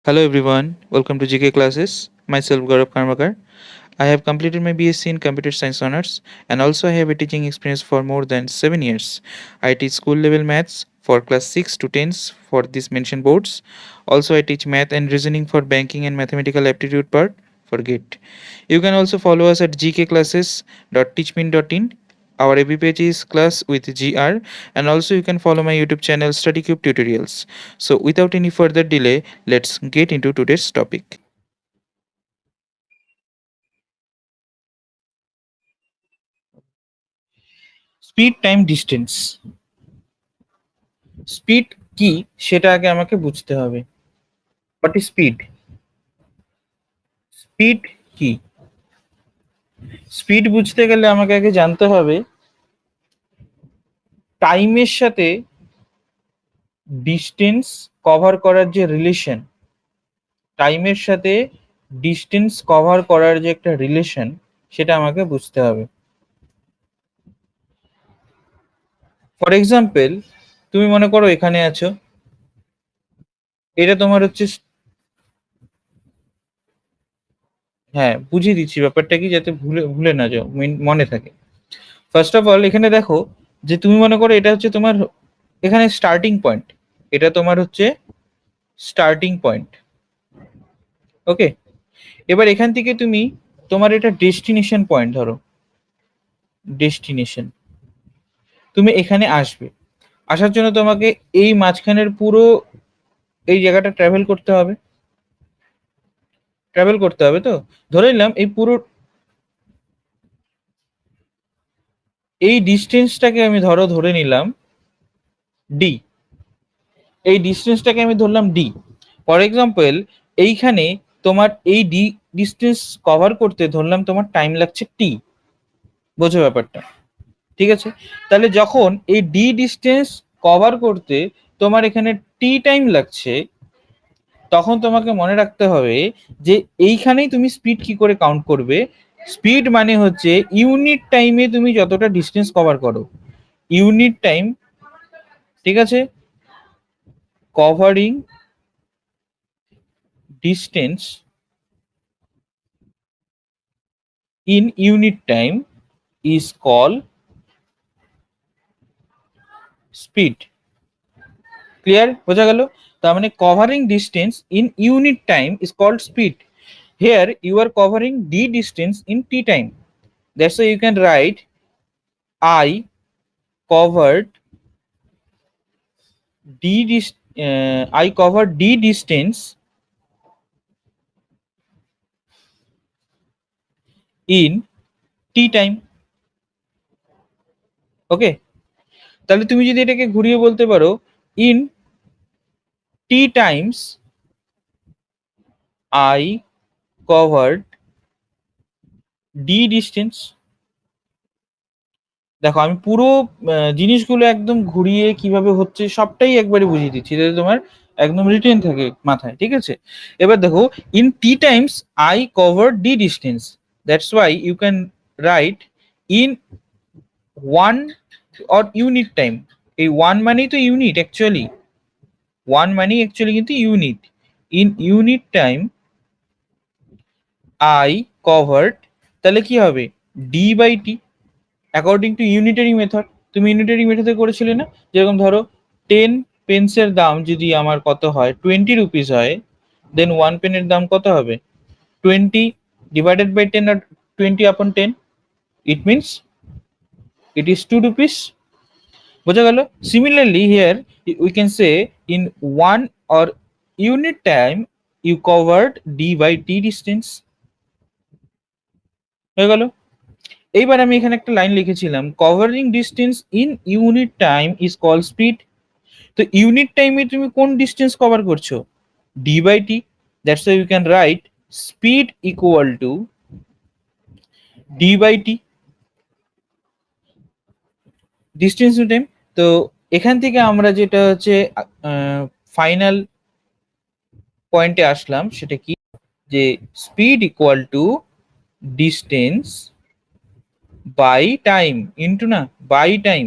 Hello everyone, welcome to GK classes. Myself Gaurav Karmakar. I have completed my BSc in Computer Science Honors and also I have a teaching experience for more than 7 years. I teach school level maths for class 6 to 10s for these mentioned boards. Also I teach math and reasoning for banking and mathematical aptitude part for GATE. You can also follow us at gkclasses.teachmin.in. Our AB page is class with GR, and also you can follow my YouTube channel StudyCube Tutorials. So without any further delay, let's get into today's topic. Speed time distance. Speed কি সেটা আগে আমাকে বুঝতে হবে। What is speed? Speed কি? Speed বুঝতে গেলে আমাকে আগে জানতে হবে টাইমের সাথে ডিস্টেন্স কভার করার যে রিলেশন, টাইমের সাথে ডিস্টেন্স কভার করার যে একটা রিলেশন, সেটা আমাকে বুঝতে হবে। ফর এক্সাম্পল, তুমি মনে করো এখানে আছো, এটা তোমার হচ্ছে, হ্যাঁ বুঝিয়ে দিচ্ছি ব্যাপারটা কি, যাতে ভুলে ভুলে না যাও, মনে থাকে। ফার্স্ট অফ অল এখানে দেখো যে তুমি মনে করো এটা হচ্ছে তোমার এখানে স্টার্টিং পয়েন্ট, এটা তোমার হচ্ছে স্টার্টিং পয়েন্ট। ওকে, এবার এখান থেকে তুমি তোমার এটা ডেস্টিনেশন পয়েন্ট ধরো, ডেস্টিনেশন। তুমি এখানে আসবে, আসার জন্য তোমাকে এই মাঝখানের পুরো এই জায়গাটা ট্রাভেল করতে হবে। ট্রাভেল করতে হবে তো ধরে নিলাম এই পুরো এই ডিস্টেন্সটাকে আমি ধরে নিলাম ডি। এই ডিস্টেন্সটাকে আমি ধরলাম ডি। ফর এক্সাম্পল, এইখানে তোমার এই ডি ডিস্টেন্স কভার করতে ধরলাম তোমার টাইম লাগছে টি। বোঝো ব্যাপারটা? ঠিক আছে, তাহলে যখন এই ডি ডিস্টেন্স কভার করতে তোমার এখানে টি টাইম লাগছে, তখন তোমাকে মনে রাখতে হবে যে এইখানেই তুমি স্পিড কি করে কাউন্ট করবে। স্পিড মানে হচ্ছে ইউনিট টাইমে তুমি যতটা ডিস্টেন্স কভার করো, ইউনিট টাইম। ঠিক আছে, covering distance in unit time is called speed. Clear? বোঝা গেল? তার মানে covering distance in unit time is called speed. Here you are covering d distance in t time. That's why you can write I covered I covered d distance in t time. ওকে, তাহলে তুমি যদি এটাকে ঘুরিয়ে বলতে পারো in t times I covered d distance। দেখো আমি পুরো জিনিসগুলো একদম ঘুরিয়ে কিভাবে হচ্ছে সবটাই একবারে বুঝিয়ে দিচ্ছি, যাতে তোমার একদম রিটেন থাকে মাথায়। ঠিক আছে, এবার দেখো in T times I cover D distance, that's why you can write in one or unit time. এই ওয়ান মানেই তো ইউনিট অ্যাকচুয়ালি, ওয়ান মানেই অ্যাকচুয়ালি কিন্তু unit. In unit time I covered, তাহলে কি হবে D by T according to unitary method. তুমি unitary মেথডে করেছিলে না? যেরকম ধরো 10 পেন্সের দাম যদি আমার কত হয়, 20 রুপিস হয়, দেন 1 পেনের দাম কত হবে? 20 divided by 10 R 20 upon 10, it means it is 2 rupees. বোঝা গেল? Similarly here we can say in 1 or unit time you covered D by T distance. হয়ে গেল? এইবার আমি এখানে একটা লাইন লিখেছিলাম, covering distance in unit time is call speed. তো ইউনিট টাইমে তুমি কোন ডিস্টেন্স কভার করছো? D by T. That's why you can write speed equal to D by T, distance to time. তো এখান থেকে আমরা যেটা হচ্ছে ফাইনাল পয়েন্টে আসলাম, সেটা কি, যে speed equal to distance by time into না বাই টাইম।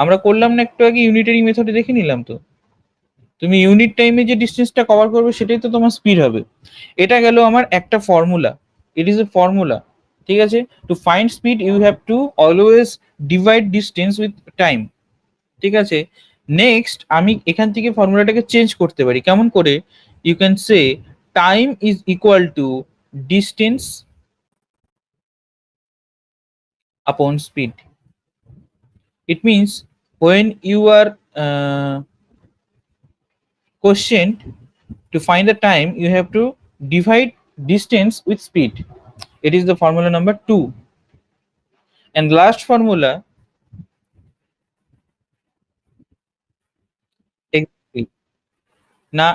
আমরা করলাম না একটু আগে, ইউনিটারি মেথডে দেখে নিলাম তো। তুমি ইউনিট টাইমে যে ডিস্টেন্সটা কভার করবে সেটাই তো তোমার স্পিড হবে। এটা গেল আমার একটা formula, it is a formula, ঠিক আছে। To find speed you have to always divide distance with time, ঠিক আছে। নেক্সট আমি এখান থেকে ফর্মুলাটাকে চেঞ্জ করতে পারি, কেমন করে? You can say time is equal to distance upon speed. It means when you are questioned to find the time, you have to divide distance with speed. It is the formula number 2. And last formula, exactly. Now,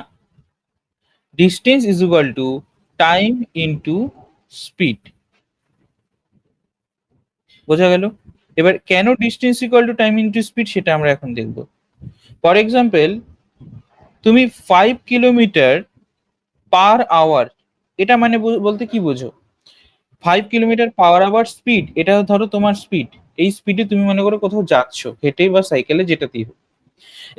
distance is equal to time into speed. বোঝা গেল? এবার কেন distance equal to time into speed সেটা আমরা এখন দেখব। For example, তুমি 5 kilometre per hour, এটা মানে বলতে কি বোঝো? 5 কিলোমিটার পার আওয়ার স্পিড, এটা ধরো তোমার স্পিড। এই স্পিডে তুমি মনে করো কোথাও যাচ্ছ, হেঁটে বা সাইকেলে, যেটাতেই হোক।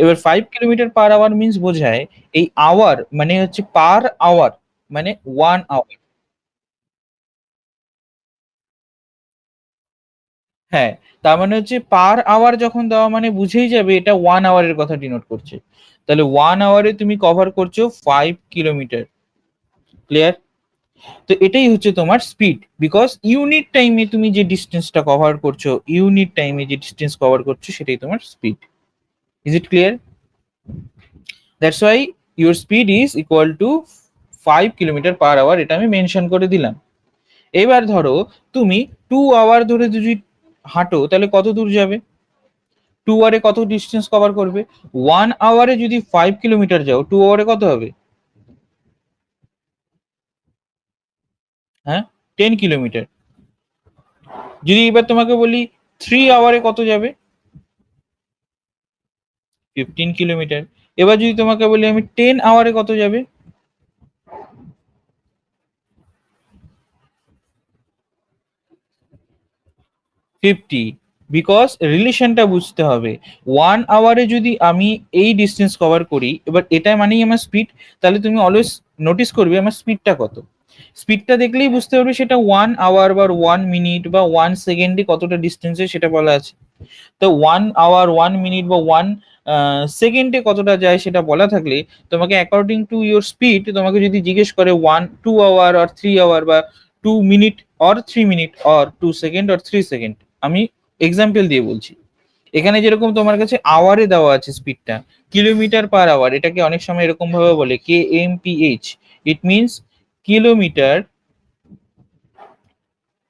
এবার 5 কিলোমিটার পার আওয়ার মিন্স বোঝায় এই আওয়ার মানে হচ্ছে পার আওয়ার, মানে 1 আওয়ার। হ্যাঁ, তার মানে হচ্ছে পার আওয়ার যখন দেওয়া মানে বুঝেই যাবে এটা 1 আওয়ারের কথা ডিনোট করছে। তাহলে 1 আওয়ারে তুমি কভার করছো 5 কিলোমিটার। ক্লিয়ার? তো এটাই হচ্ছে তোমার স্পিড, বিকজ ইউনিট টাইমে তুমি যে ডিস্টেন্সটা কভার করছো, ইউনিট টাইমে যে ডিস্টেন্স কভার করছো সেটাই তোমার speed. Is it clear? That's why your speed is equal to 5 kilometre per hour, এটা আমি মেনশন করে দিলাম। এবার ধরো তুমি 2 আওয়ার ধরে যদি হাঁটো তাহলে কত দূর যাবে? 2 আওয়ারে কত ডিস্টেন্স কভার করবে? 1 আওয়ারে যদি 5 কিলোমিটার যাও, 2 আওয়ারে কত হবে? হ্যাঁ, 10 কিলোমিটার। যদি এবার তোমাকে বলি 3 আওয়ারে কত যাবে? 15 কিলোমিটার। এবার যদি তোমাকে বলি আমি 10 আওয়ারে কত যাবে? 50। বিকজ রিলেশনটা বুঝতে হবে। 1 আওয়ারে যদি আমি এই ডিস্টেন্স কভার করি, এবার এটা মানেই আমার স্পিড, তাহলে তুমি অলওয়েজ নোটিস করবে আমার স্পিডটা কত। স্পিডটা দেখলেই বুঝতে পারবে সেটা 1 আওয়ার বা 1 মিনিট বা 1 সেকেন্ডে কতটা ডিস্টেন্সে সেটা বলা আছে। তো 1 আওয়ার, 1 মিনিট বা 1 সেকেন্ডে কতটা যায় সেটা বলা থাকলে তোমাকে অ্যাকর্ডিং টু ইউর স্পিড, তোমাকে যদি জিজ্ঞেস করে 2 আওয়ার অর 3 আওয়ার বা 2 minute or 3 minute or 2 second or 3 second, আমি এক্সাম্পল দিয়ে বলছি। এখানে যেরকম তোমার কাছে আওয়ারে দেওয়া আছে স্পিডটা, কিলোমিটার পার আওয়ার, এটাকে অনেক সময় এরকম ভাবে বলে KMPH। It means kilometre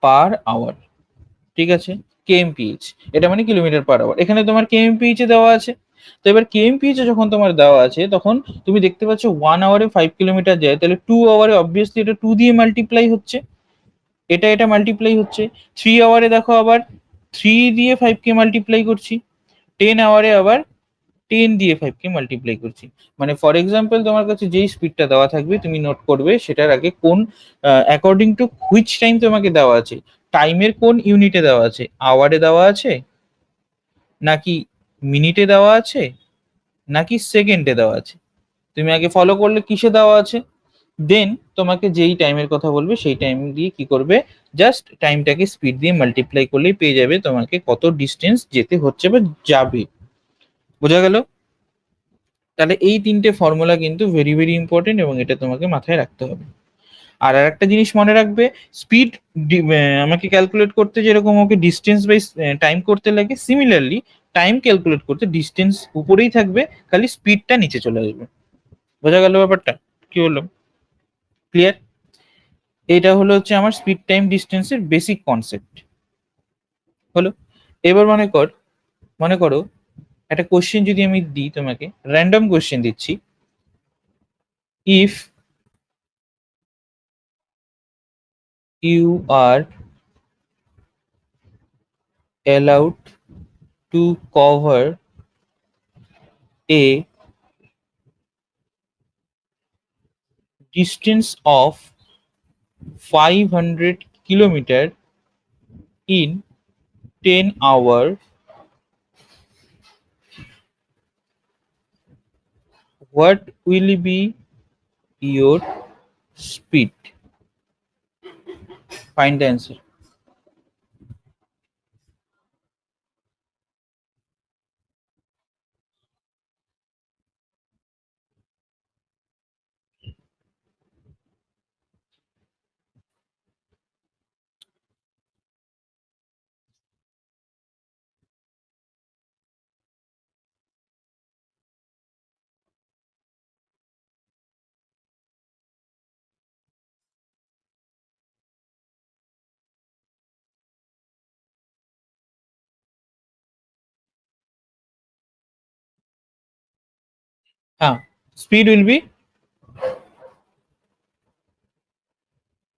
per hour, ঠিক আছে। কেএমপিএইচ, এটা মানে কিলোমিটার পার আওয়ার। এখানে তোমার কেএমপিএইচ এ দেওয়া আছে। তো এবার কেএমপিএইচ এ যখন তোমার দেওয়া আছে তখন তুমি দেখতে পাচ্ছ 1 আওয়ারে 5 কিলোমিটার যায়, তাহলে 2 আওয়ারে অবভিয়াসলি এটা 2 দিয়ে মাল্টিপ্লাই হচ্ছে, এটা মাল্টিপ্লাই হচ্ছে। 3 আওয়ারে দেখো আবার 3 দিয়ে 5 কে মাল্টিপ্লাই করছি। 10 আওয়ারে আবার 10 দিয়ে 5 কে মাল্টিপ্লাই করছি। মানে ফর এক্সাম্পল তোমার কাছে যেই স্পিডটা দেওয়া থাকবে তুমি নোট করবে সেটার আগে কোন অ্যাকর্ডিং টু হুইচ টাইম তোমাকে দেওয়া আছে, টাইমের কোন ইউনিটে দেওয়া আছে, আওয়ারে দেওয়া আছে নাকি মিনিটে দেওয়া আছে নাকি সেকেন্ডে দেওয়া আছে। তুমি আগে ফলো করলে কিসে দেওয়া আছে, দেন তোমাকে যেই টাইমের কথা বলবে সেই টাইম দিয়ে কি করবে, জাস্ট টাইমটাকে স্পিড দিয়ে মাল্টিপ্লাই করলেই পেয়ে যাবে তোমাকে কত ডিস্টেন্স যেতে হচ্ছে বা যাবে। বোঝা গেল? তাহলে এই তিনটে ফর্মুলা কিন্তু ভেরি ভেরি ইম্পর্টেন্ট এবং এটা তোমাকে মাথায় রাখতে হবে। আর একটা জিনিস মনে রাখবে, স্পিড আমাকে ক্যালকুলেট করতে যেরকম ওকে ডিস্টেন্স বাই টাইম করতে লাগে, সিমিলারলি টাইম ক্যালকুলেট করতে ডিস্টেন্স উপরেই থাকবে, খালি স্পিডটা নিচে চলে আসবে। বোঝা গেল ব্যাপারটা? কি বললাম? ক্লিয়ার? এটা হলো হচ্ছে আমার স্পিড টাইম ডিস্টেন্সের বেসিক কনসেপ্ট হলো। এবার মনে করো একটা কোশ্চেন যদি আমি দিই তোমাকে, র্যান্ডম কোশ্চেন দিচ্ছি। If you are allowed to cover a distance of 500 kilometer in 10 hours, what will be your speed? Find the answer. Speed will be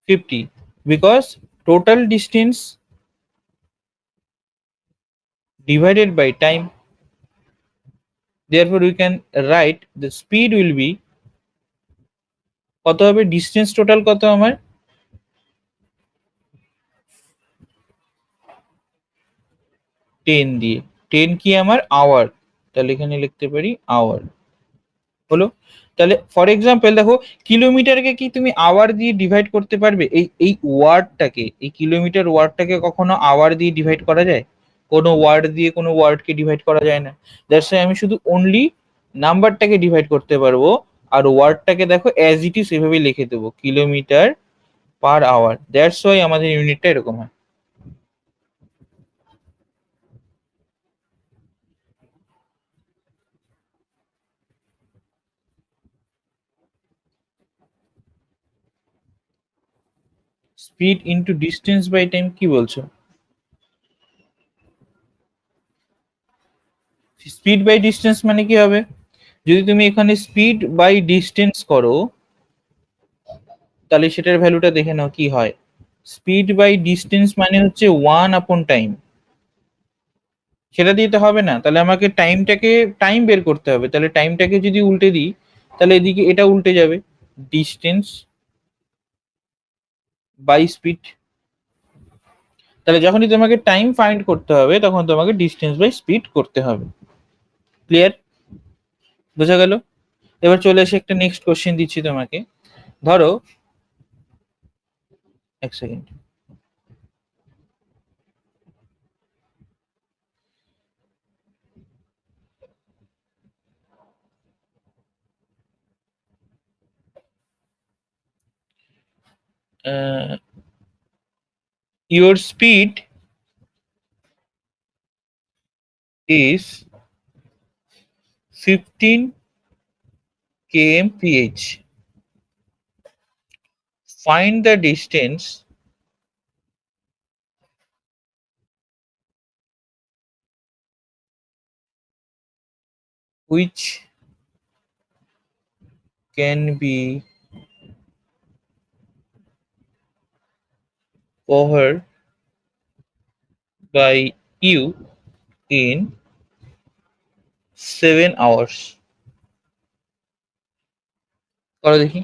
50 because total distance divided by time. Therefore we can write the speed will be কত হবে, distance total কত আমার 10 দিয়ে, 10 কি আমার hour, তাহলে এখানে লিখতে পারি আওয়ার হলো। তাহলে ফর এক্সাম্পল দেখো কিলোমিটারকে কি তুমি আওয়ার দিয়ে ডিভাইড করতে পারবে? এই ওয়ার্ডটাকে, এই কিলোমিটার ওয়ার্ডটাকে কখনো আওয়ার দিয়ে ডিভাইড করা যায়? কোনো ওয়ার্ড দিয়ে কোনো ওয়ার্ডকে ডিভাইড করা যায় না। দ্যাটস আমি শুধু অনলি নাম্বারটাকে ডিভাইড করতে পারবো, আর ওয়ার্ডটাকে দেখো অ্যাজ ইট ইজ এভাবে লিখে দেবো, kilometre per hour. That's why আমাদের ইউনিটটা এরকম হয়। Speed into distance by time কি বলছো? স্পিড বাই ডিস্টেন্স মানে কি হবে? যদি তুমি এখানে স্পিড বাই ডিস্টেন্স করো তাহলে সেটার ভ্যালুটা দেখে নাও কি হয়। স্পিড বাই ডিস্টেন্স মানে হচ্ছে 1/টাইম, সেটা দিয়ে তো হবে না, তাহলে আমাকে টাইম বের করতে হবে। তাহলে টাইমটাকে যদি উল্টে দিই তাহলে এদিকে এটা উল্টে যাবে, ডিস্টেন্স বাই স্পিড। তাহলে যখনই তোমাকে টাইম ফাইন্ড করতে হবে তখন তোমাকে ডিস্টেন্স বাই স্পিড করতে হবে। ক্লিয়ার? বোঝা গেল? এবার চলে এসে একটা নেক্সট কোশ্চেন দিচ্ছি তোমাকে। ধরো, এক second, your speed is 15 kmph. Find the distance which can be covered by you in 7 hours. করো দেখি।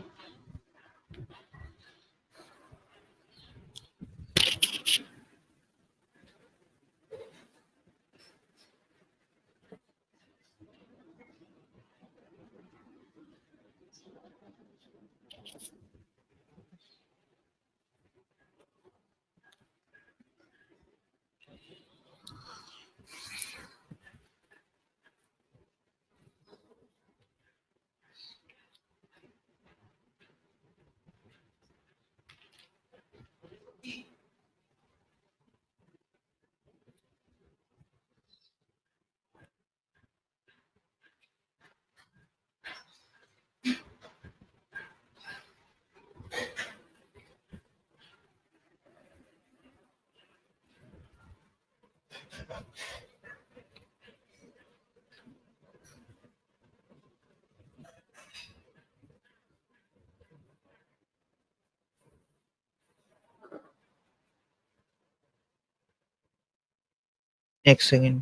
এক সেকেন্ড,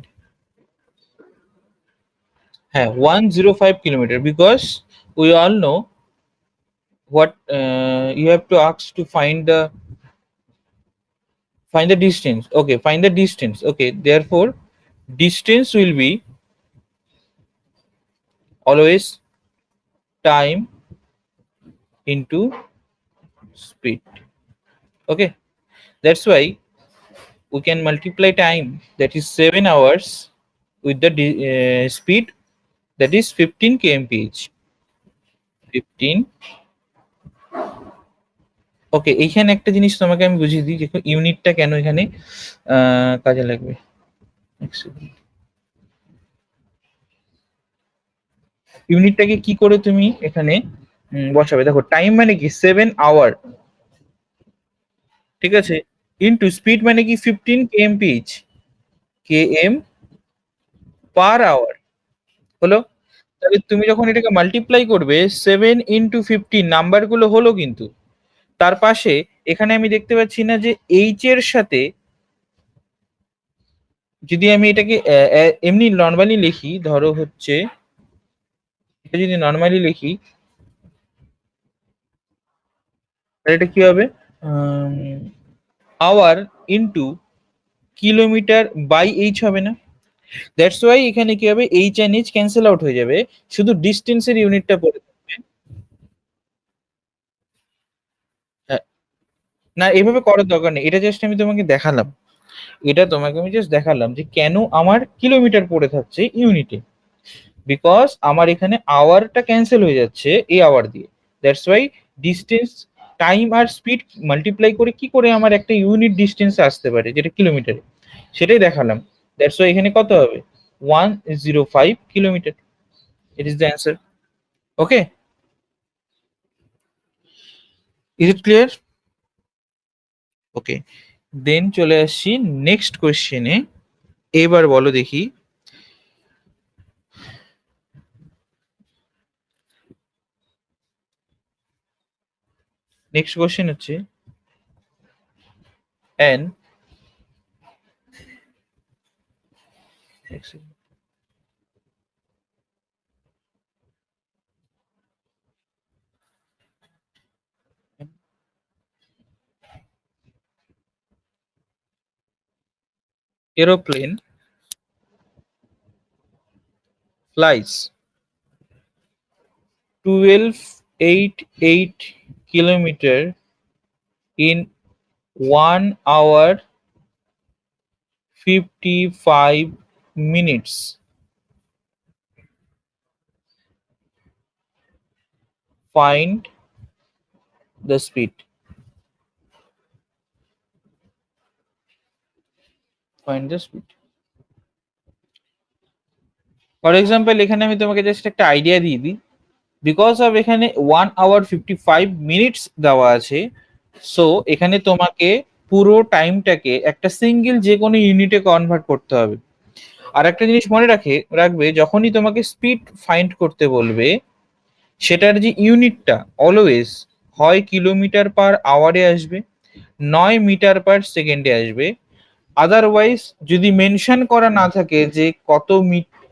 হ্যাঁ 105 kilometre, because we all know what you have to ask to find the distance. Okay, find the distance. Okay, therefore distance will be always time into speed. Okay, that's why we can multiply time, that is 7 hours, with the speed, that is 15 kmph. 15. ওকে, এইখানে একটা জিনিস তোমাকে আমি বুঝিয়ে দিই, দেখো ইউনিটটা কেন এখানে কাজে লাগবে। ইউনিটটাকে কি করে তুমি এখানে বসাবে? দেখো টাইম মানে কি 7 আওয়ার, ঠিক আছে, ইনটু স্পিড মানে কি 15 kmph, km পার আওয়ার হলো। তাহলে তুমি যখন এটাকে মাল্টিপ্লাই করবে 7 × 15, নাম্বারগুলো হলো কিন্তু তার পাশে এখানে আমি দেখতে পাচ্ছি না যে এইচ এর সাথে, যদি আমি এটাকে এমনি নর্মালি লিখি, ধরো হচ্ছে এটা যদি নর্মালি লিখি তাহলে এটা কি হবে, hour into kilometre by H হবে না? দ্যাটস ওয়াই এখানে কি হবে, H and H cancel out হয়ে যাবে, শুধু ডিস্টেন্সের ইউনিটটা পড়ে থাকবে। হ্যাঁ, না এভাবে করার দরকার নেই, এটা জাস্ট আমি তোমাকে দেখালাম, এটা তোমাকে আমি জাস্ট দেখালাম যে কেন আমার কিলোমিটার পড়ে থাকছে ইউনিটে, বিকজ আমার এখানে আওয়ারটা ক্যান্সেল হয়ে যাচ্ছে এই আওয়ার দিয়ে। দ্যাটস ওয়াই ডিস্টেন্স, টাইম আর স্পিড মাল্টিপ্লাই করে কি করে আমার একটা ইউনিট ডিস্টেন্স আসতে পারে যেটা কিলোমিটারে, সেটাই দেখালাম। দ্যাটস ওয়াই এখানে কত হবে, 105 kilometre. It is the answer. Okay, is it clear? Okay, then চলে আসছি নেক্সট কোয়েশ্চেনে। এবার বলো দেখি, নেক্সট কোয়েশ্চেন হচ্ছে an aeroplane flies 1288 kilometer in 1 hour 55 minutes. Find the speed. Find the speed. For example এখানে আমি তোমাকে জাস্ট একটা আইডিয়া দিয়ে দিই, বিকজ অফ এখানে 1 hour 55 minutes দেওয়া আছে, সো এখানে তোমাকে পুরো টাইমটাকে একটা সিঙ্গেল যে কোনো ইউনিটে কনভার্ট করতে হবে। আর একটা জিনিস মনে রাখবে, যখনই তোমাকে স্পিড ফাইন্ড করতে বলবে, সেটার যে ইউনিটটা অলওয়েজ হয় কিলোমিটার পার আওয়ারে আসবে, নয় মিটার পার সেকেন্ডে আসবে। আদারওয়াইজ যদি মেনশন করা না থাকে যে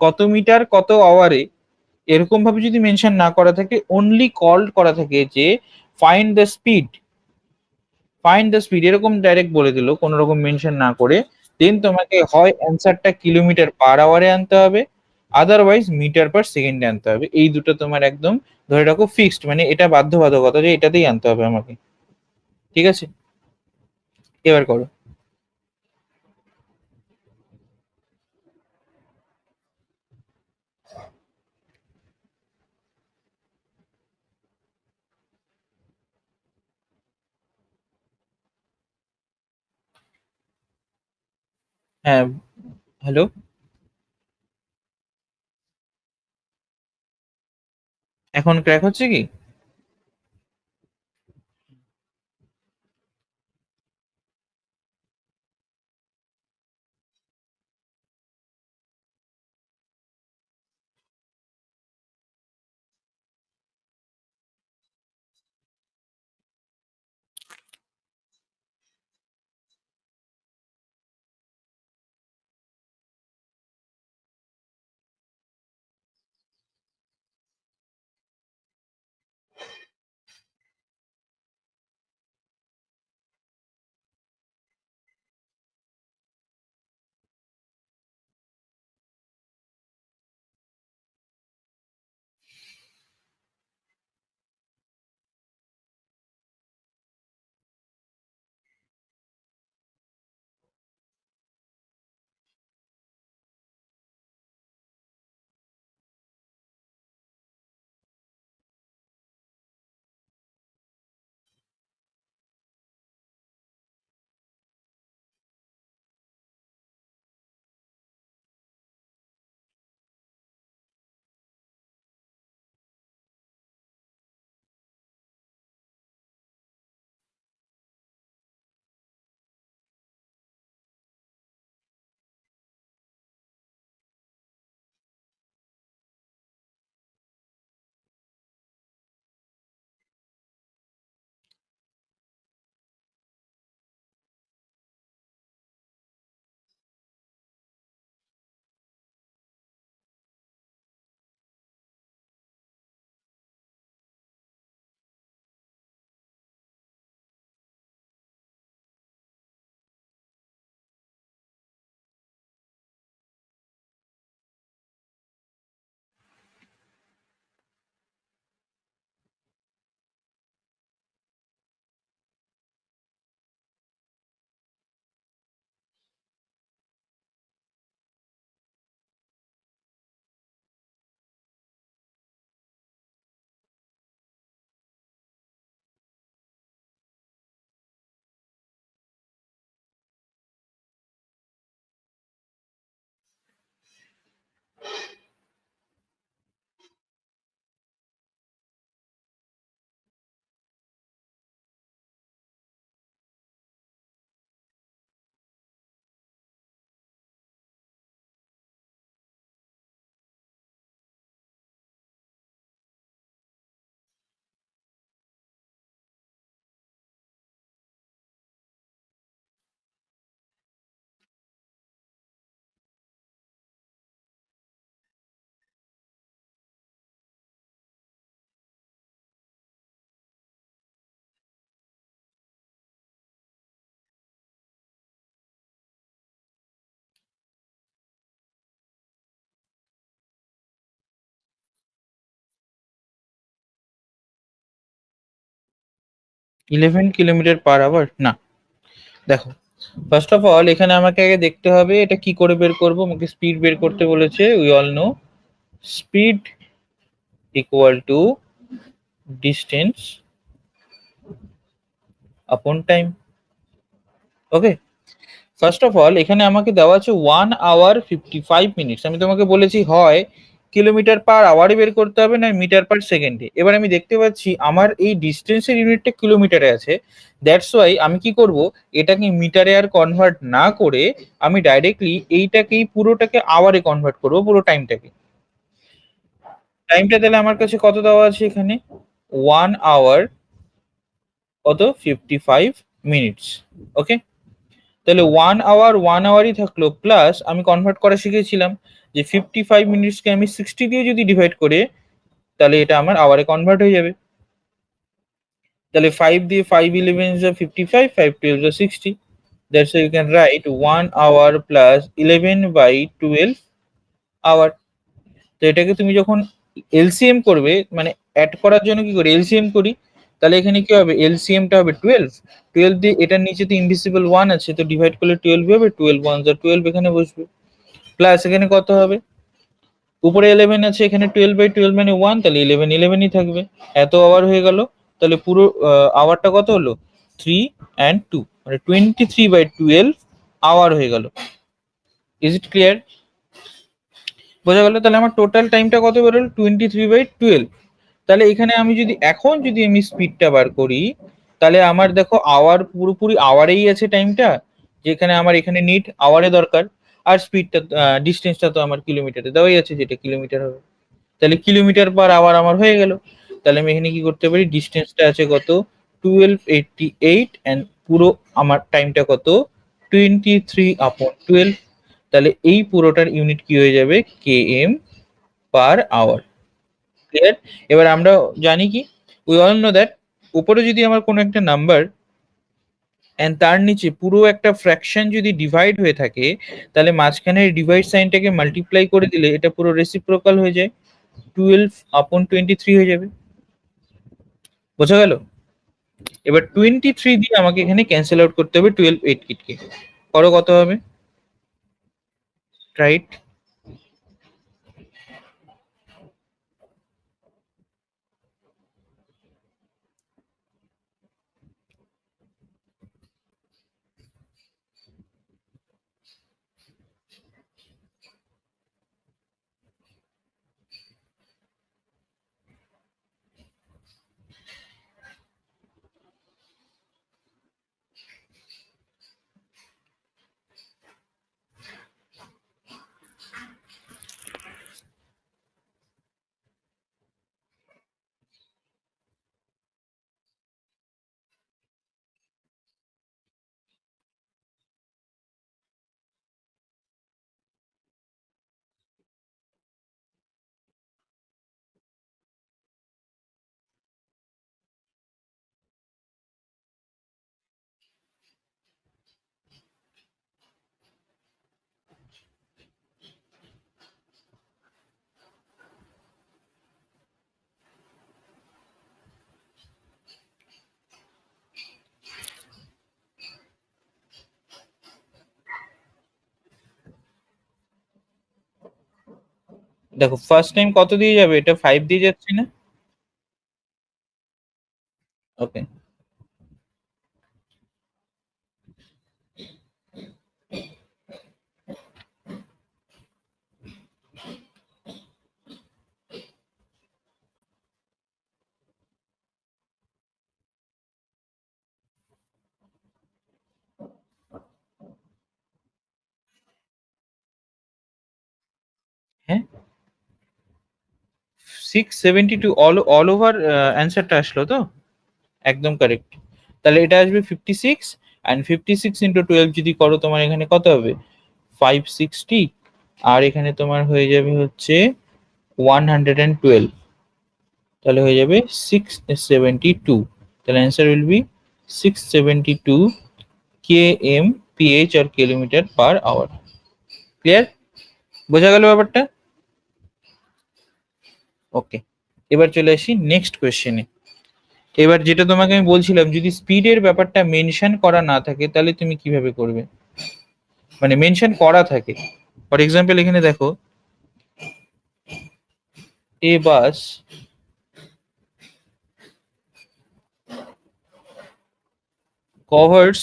কত মিটার কত আওয়ারে, এরকম ভাবে যদি মেনশন না করা থাকে, অনলি কল করা থাকে যে find the speed, find the speed, এরকম ডাইরেক্ট বলে দিল কোনো রকম মেনশন না করে, দেন তোমাকে হয় অ্যান্সারটা কিলোমিটার পার আওয়ারে আনতে হবে, আদারওয়াইজ মিটার পার সেকেন্ডে আনতে হবে। এই দুটো তোমার একদম ধরে রাখো ফিক্সড, মানে এটা বাধ্যবাধকতা যে এটাতেই আনতে হবে আমাকে। ঠিক আছে, এবার করো। হ্যাঁ, হ্যালো, এখন ক্র্যাক হচ্ছে কি? 11 কিলোমিটার পার আওয়ার না। দেখো, ফার্স্ট অফ অল এখানে আমাকে আগে দেখতে হবে এটা কি করে বের করব। আমাকে স্পিড বের করতে বলেছে। We all know speed equal to distance upon time. Okay, first of all এখানে আমাকে দেওয়া আছে 1 hour 55 minutes। আমি তোমাকে বলেছি হয় কিলোমিটার পার আওয়ারে বের করতে হবে না মিটার পার সেকেন্ডে। এবার আমি দেখতে পাচ্ছি আমার এই ডিস্টেন্সের ইউনিটটা কিলোমিটারে আছে। দ্যাটস ওয়াই আমি কি করব, এটাকে মিটারে আর কনভার্ট না করে আমি ডাইরেক্টলি এইটাকেই পুরোটাকে আওয়ারে কনভার্ট করব, পুরো টাইমটাকে। টাইমটা তাহলে আমার কাছে কত দেওয়া আছে এখানে, 1 hour কত 55 মিনিটস। ওকে, তাহলে 1 hour 1 hourই থাকলো, প্লাস আমি কনভার্ট করা শিখেছিলাম যে 55 মিনিটসকে আমি 60 দিয়ে যদি ডিভাইড করে তাহলে এটা আমার আওয়ারে কনভার্ট হয়ে যাবে। তাহলে 5 দিয়ে 5 11 55 5 12 60। That's you can write 1 hour plus 11/12 hour. তো এটাকে তুমি যখন এলসিএম করবে, মানে অ্যাড করার জন্য কি করে এলসিএম করি, তাহলে এখানে কি হবে, এলসিএমটা হবে 12। 12 দিয়ে এটার নিচে তো ইনভিসিবল 1 আছে, তো ডিভাইড করলে 12 হবে, 12 1 12 এখানে বসবে। প্লাস এখানে কত হবে, উপরে 11 আছে, এখানে 12/12 মানে 1, তাহলে 11 11ই থাকবে। এত আওয়ার হয়ে গেল। তাহলে পুরো আওয়ারটা কত হলো, 3 and 2, মানে 23/12 আওয়ার হয়ে গেল। Is it clear? বোঝা গেল? তাহলে আমার টোটাল টাইমটা কত বেরোলো, 23/12। তাহলে এখানে আমি যদি এখন যদি আমি স্পিডটা বার করি, তাহলে আমার দেখো আওয়ার পুরোপুরি আওয়ারেই আছে টাইমটা, যেখানে আমার এখানে নিট আওয়ারে দরকার। আর স্পিডটা ডিস্টেন্সটা তো আমার কিলোমিটারে দেওয়াই আছে, যেটা কিলোমিটার হবে। তাহলে কিলোমিটার পার আওয়ার আমার হয়ে গেল। তাহলে আমি এখানে কি করতে পারি, ডিস্টেন্সটা আছে কত 1288, অ্যান্ড পুরো আমার টাইমটা কত 23/12। তাহলে এই পুরোটার ইউনিট কি হয়ে যাবে, km পার আওয়ার। ক্লিয়ার? এবার আমরা জানি কি, উই অল নো দ্যাট উপরে যদি আমার কোনো একটা নাম্বার এন্ড তার নিচে পুরো একটা ফ্র্যাকশন যদি ডিভাইড হয়ে থাকে, তাহলে মাঝখানের ডিভাইড সাইনটাকে মাল্টিপ্লাই করে দিলে এটা পুরো রেসিপ্রোকাল হয়ে যায়, 12/23 হয়ে যাবে। বোঝা গেল? এবার 23 দিয়ে আমাকে এখানে ক্যান্সেল আউট করতে হবে 12/8 কে। করো কত হবে, রাইট? দেখো ফার্স্ট টাইম কত দিয়ে যাবে, এটা 5 দিয়ে যাচ্ছে না? ওকে, হ্যাঁ 672 অল ওভার অ্যান্সারটা আসলো তো, একদম কারেক্ট। তাহলে এটা আসবে 56, অ্যান্ড 56 × 12 যদি করো তোমার এখানে কত হবে, 560। আর এখানে তোমার হয়ে যাবে হচ্ছে 112, তাহলে হয়ে যাবে 672। তাহলে অ্যান্সার উইল বি 672 kmph আর কিলোমিটার পার আওয়ার। ক্লিয়ার? বোঝা গেল ব্যাপারটা? ওকে, এবার চলে আসি নেক্সট কোয়েশ্চেনে। এবার যেটা তোমাকে আমি বলছিলাম, যদি স্পিডের ব্যাপারটা মেনশন করা না থাকে তাহলে তুমি কিভাবে করবে, মানে মেনশন করা থাকে। ফর এক্সাম্পল এখানে দেখো, এ বাস covers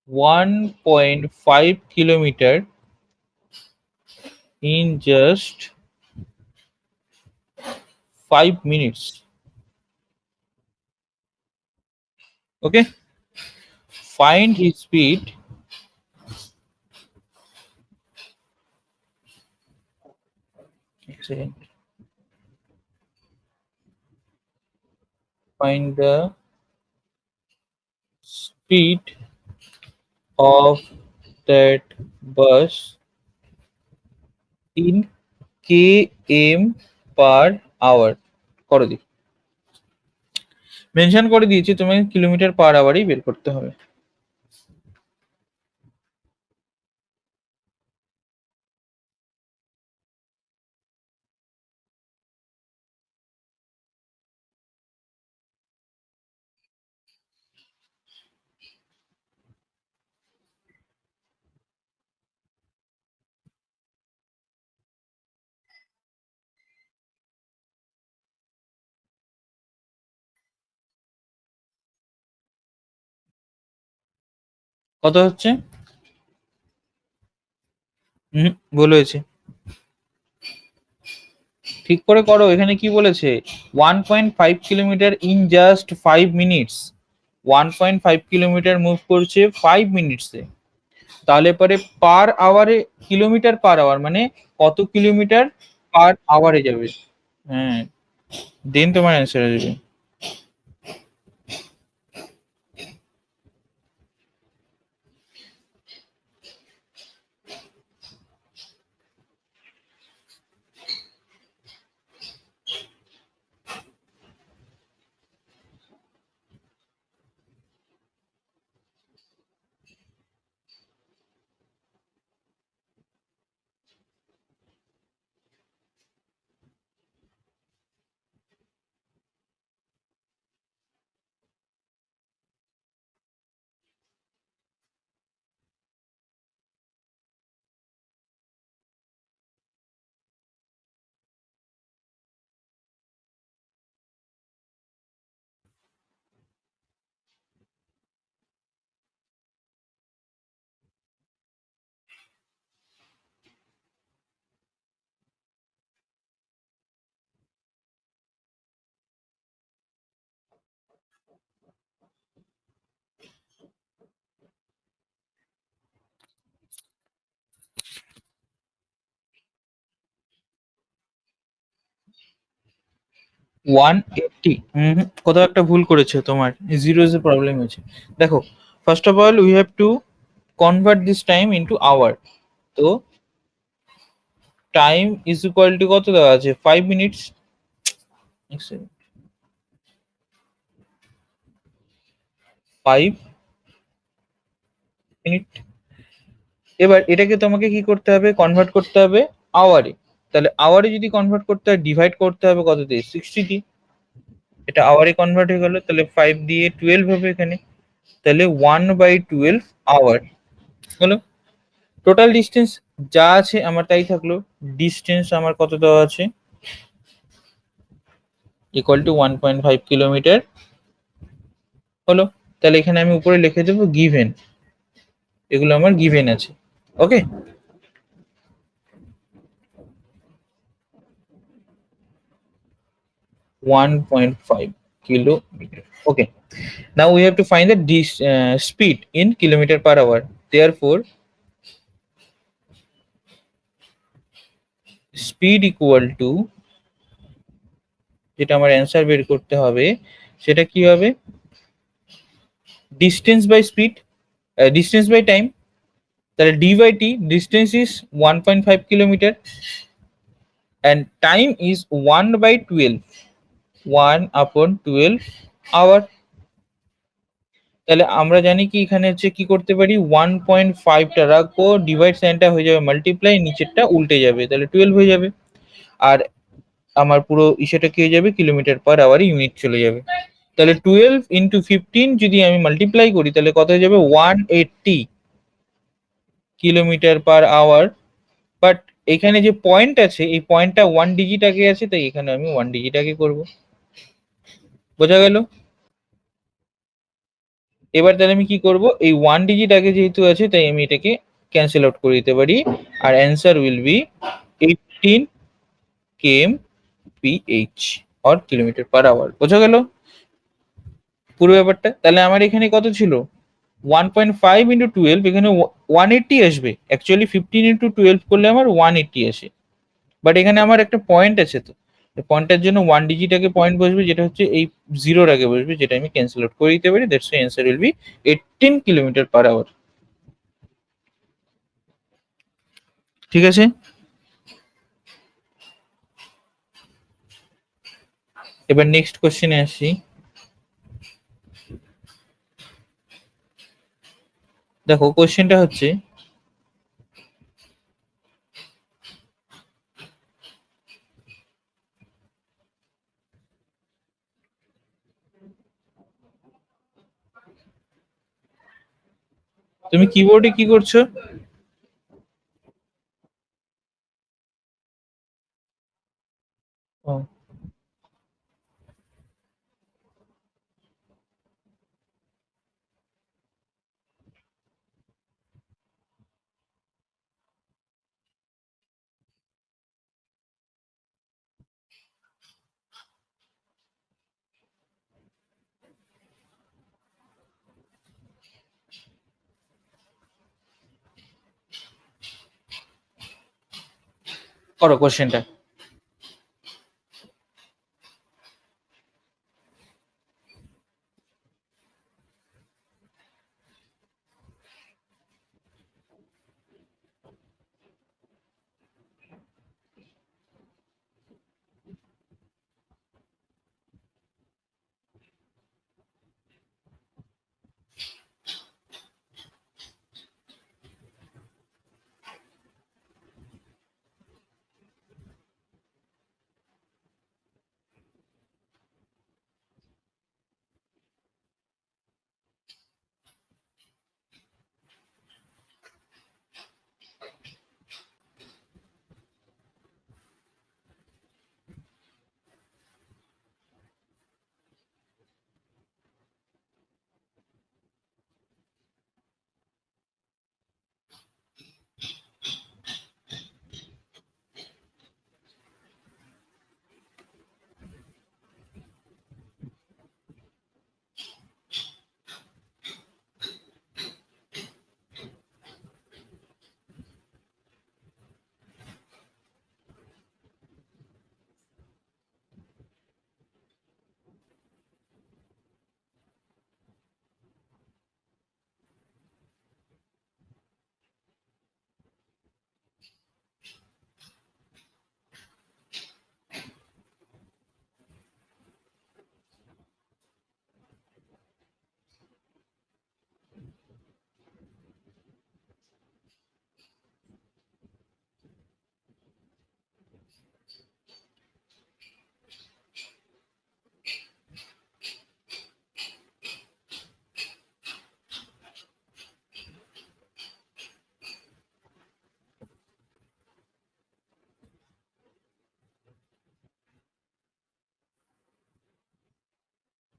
1.5 kilometer in just 5 minutes. Okay, find his speed. एक second. Find the speed of that bus in km per hour. করো দি, মেনশন করে দিয়েছি, তোমাকে কিলোমিটার পার আওয়ারই বের করতে হবে। কত হচ্ছে? ভুল হয়েছে, ঠিক করে করো। এখানে কি বলেছে? 1.5 kilometre in just 5 minutes. 1.5 kilometre move করছে 5 মিনিটসে। তাহলে পরে পার আওয়ারে, কিলোমিটার পার আওয়ার মানে কত কিলোমিটার পার আওয়ারে যাবে। হ্যাঁ, দেন তোমার অ্যান্সার আসবে। ওয়ান এইটটি, কোথাও একটা ভুল করেছো, তোমার জিরোজ এ প্রবলেম হয়েছে। দেখো, first of all we have to convert this time into hour. তো টাইম ইজ ইকুয়াল টু কত দেওয়া আছে? 5 মিনিটস। 5 মিনিট। এবার এটাকে তোমাকে কি করতে হবে? কনভার্ট করতে হবে আওয়ারে। তাহলে আওয়ারে যদি কনভার্ট করতে হয়, ডিভাইড করতে হবে কত দিয়ে? 60 দিয়ে। এটা আওয়ারে কনভার্ট হয়ে গেল, তাহলে 5 দিয়ে 12 হবে এখানে। তাহলে 1/12 আওয়ার হলো। টোটাল ডিস্টেন্স যা আছে আমার তাই থাকলো। ডিস্টেন্স আমার কত দেওয়া আছে? ইকুয়াল টু 1.5 কিলোমিটার হলো। তাহলে এখানে আমি উপরে লিখে দেবো গিভেন। এগুলো আমার গিভেন আছে। ওকে, 1.5 kilometer. Okay, now we have to find the speed in kilometer per hour. Therefore, speed equal to, যেটা আমার অ্যান্সার বের করতে হবে সেটা কি হবে? Distance by speed, distance by time. তাহলে D by T, distance is 1.5 kilometre and time is 1/12, 1/12 hour. তাহলে আমরা জানি কি এখানে হচ্ছে কি করতে পারি, 1.5টা রাখবো, ডিভাইড সাইনটা হয়ে যাবে মাল্টিপ্লাই, নিচেরটা উল্টে যাবে, তাহলে 12 হয়ে যাবে। আর আমার পুরো ইসেটা কি হয়ে যাবে, কিলোমিটার পার আওয়ারে ইউনিট চলে যাবে। তাহলে 12 × 15 যদি আমি মাল্টিপ্লাই করি তাহলে কত হয়ে যাবে, 180 কিলোমিটার পার আওয়ার। বাট এখানে যে পয়েন্ট আছে এই পয়েন্টটা 1 ডিজিট আগে আছে, তাই এখানে আমি 1 ডিজিট আগে করব। বোঝা গেল? এবার তাহলে আমি কি করব, এই 1 ডিজিট আগে যেহেতু আছে তাই আমি এটাকে ক্যান্সেল আউট করে দিতে পারি। আর answer will be 18 kmph or kilometre per hour. বোঝা গেল পুরো ব্যাপারটা? তাহলে আমার এখানে কত ছিল, 1.5 × 12, এখানে 180 আসবে। অ্যাকচুয়ালি 15 × 12 করলে আমার 180 আসে, বাট এখানে আমার একটা পয়েন্ট আছে, তো পয়েন্টের জন্য 1 ডিজিট আগে পয়েন্ট বসবে, যেটা হচ্ছে এই জিরোর আগে বসবে, যেটা আমি ক্যান্সেল আউট করে দিতে পারি। That's answer will be 18 kilometre per hour. ঠিক আছে, এবার নেক্সট কোশ্চেনে আসি। দেখো কোশ্চেনটা হচ্ছে, তুমি কিবোর্ডে কি করছো? ও, করো কোশ্চেনটা।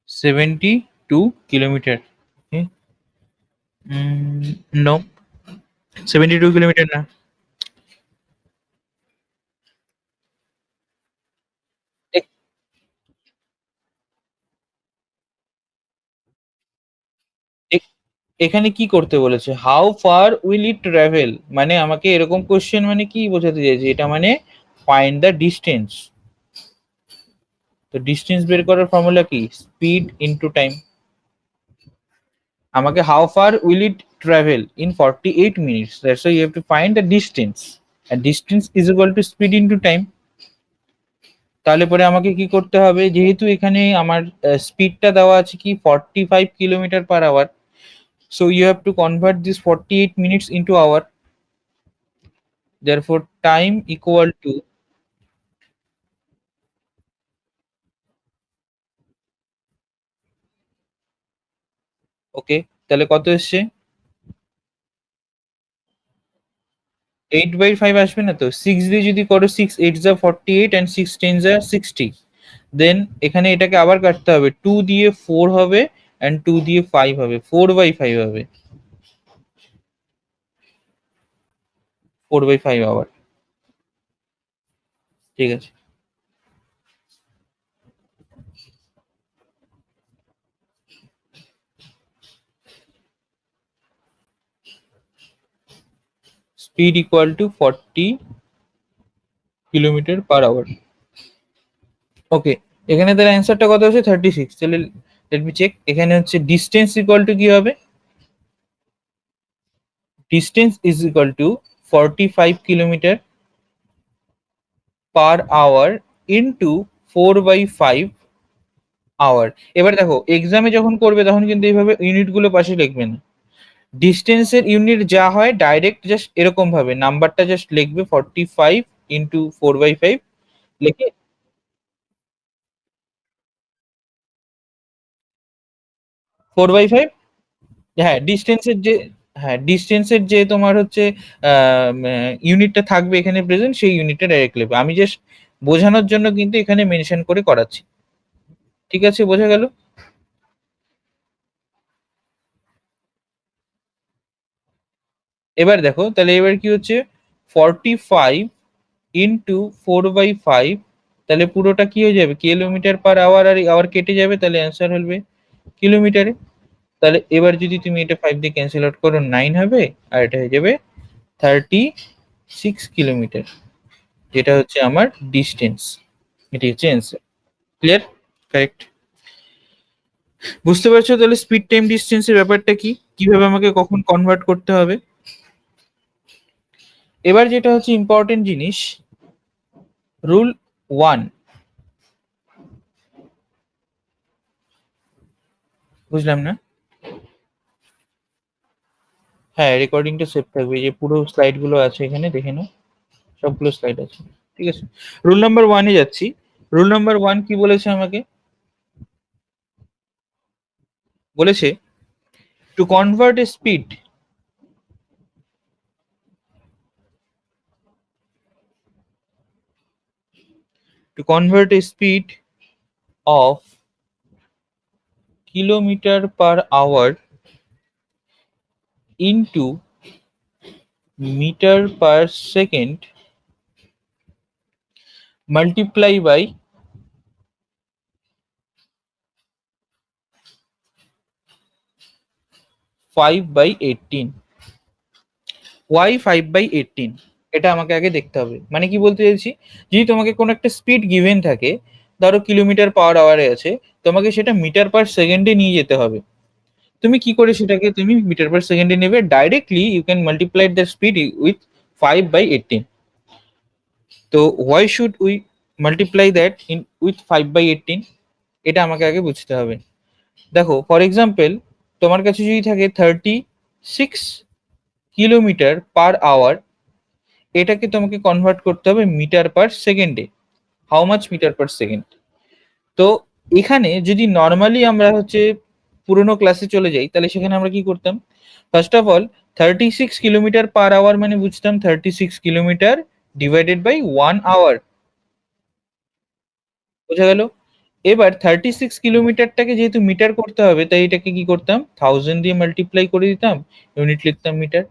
Seventy two kilometre. No, 72 kilometre না। এ- এ- এখানে কি করতে বলেছে, how far will it travel, মানে আমাকে এরকম কোশ্চেন মানে কি বোঝাতে চাইছে, এটা মানে ফাইন্ড দ্য ডিস্টেন্স। তো ডিস্টেন্স বের করার ফর্মুলা কি, স্পিড ইনটু টাইম। আমাকে how far will it travel in 48 minutes, that's why you have to find the distance, and distance is equal to speed into time. তাহলে পরে আমাকে কি করতে হবে, যেহেতু এখানে আমার স্পিডটা দেওয়া আছে কি 45 kilometre per hour, so you have to convert this 48 minutes into hour, therefore time equal to ওকে, তাহলে কত এসছে? 8/5 আসবে না তো? 6 দিয়ে যদি করো, 6 8 যা 48 অ্যান্ড 6 10 যা 60, দেন এখানে এটাকে আবার কাটতে হবে, 2 দিয়ে 4 হবে অ্যান্ড 2 দিয়ে 5 হবে, 4/5 হবে, 4/5 আবার। ঠিক আছে, speed equal to 40 kilometre per hour. Okay, এখানে তার অ্যান্সারটা কত হচ্ছে? 36। তাহলে লেট মি চেক, এখানে হচ্ছে ডিস্টেন্স ইকুয়াল টু কি হবে? Distance is equal to 45 kilometre per hour into 4/5 hour. এবার দেখো, এক্সামে যখন করবে তখন কিন্তু এইভাবে ইউনিট গুলো পাশে লিখবে না। ডিস্টেন্সের ইউনিট যা হয় ডাইরেক্ট জাস্ট এরকম ভাবে নাম্বারটা জাস্ট লিখবে 45 ইন্টু 4/5 লিখে। 4/5, হ্যাঁ ডিস্টেন্সের যে, হ্যাঁ ডিস্টেন্সের যে তোমার হচ্ছে ইউনিটটা থাকবে এখানে প্রেজেন্ট, সেই ইউনিটটা ডাইরেক্ট লিখবে। আমি জাস্ট বোঝানোর জন্য কিন্তু এখানে মেনশন করে করাচ্ছি। ঠিক আছে, বোঝা গেল? এবার দেখো, তাহলে এবার কি হচ্ছে, 45 ইন্টু 4/5, তাহলে পুরোটা কি হয়ে যাবে? কিলোমিটার পার আওয়ার, আর আওয়ার কেটে যাবে, তাহলে অ্যান্সার হবে কিলোমিটারে। তাহলে এবার যদি তুমি এটা 5 দিয়ে ক্যান্সেল আউট করো, 9 হবে, আর এটা হয়ে যাবে 36 কিলোমিটার, যেটা হচ্ছে আমার ডিস্টেন্স। এটি হচ্ছে অ্যান্সার। ক্লিয়ার? কারেক্ট। বুঝতে পারছো তাহলে স্পিড টাইম ডিস্টেন্সের ব্যাপারটা কি, কিভাবে আমাকে কখন কনভার্ট করতে হবে? এবার যেটা হচ্ছে ইম্পর্টেন্ট জিনিস, রুল 1। বুঝলাম না। হ্যাঁ, রেকর্ডিংটা সেভ থাকবে, এই যে পুরো স্লাইড গুলো আছে এখানে দেখে নাও, সবগুলো স্লাইড আছে। ঠিক আছে, রুল নাম্বার 1-এ যাচ্ছি। রুল নাম্বার 1 কি বলেছে আমাকে? বলেছে two convert a speed, to convert a speed of kilometer per hour into meter per second, multiply by 5/18। Y 5/18, এটা আমাকে আগে দেখতে হবে। মানে কি বলতে চাইছি, যদি তোমাকে কোনো একটা স্পিড গিভেন থাকে, ধরো কিলোমিটার পার আওয়ারে আছে, তোমাকে সেটা মিটার পার সেকেন্ডে নিয়ে যেতে হবে। তুমি কি করে সেটাকে তুমি মিটার পার সেকেন্ডে নেবে? Directly you can multiply the speed with 5/18। তো why should we multiply that in with 5/18, এটা আমাকে আগে বুঝতে হবে। দেখো ফর এক্সাম্পল, তোমার কাছে যদি থাকে 36 কিলোমিটার পার আওয়ার, এটাকে তোমাকে কনভার্ট করতে হবে মিটার পার সেকেন্ডে। How much metre per second? তো এখানে যদি নর্মালি আমরা হচ্ছে পুরোনো ক্লাসে চলে যাই, তাহলে সেখানে আমরা কি করতাম? First of all, 36 kilometre per hour মানে বুঝতাম 36 কিলোমিটার ডিভাইডেড বাই 1 আওয়ার। বোঝা গেল? এবার 36 কিলোমিটারটাকে যেহেতু মিটার করতে হবে, তাই এটাকে কি করতাম, 1000 দিয়ে মাল্টিপ্লাই করে দিতাম, ইউনিট লিখতাম মিটার।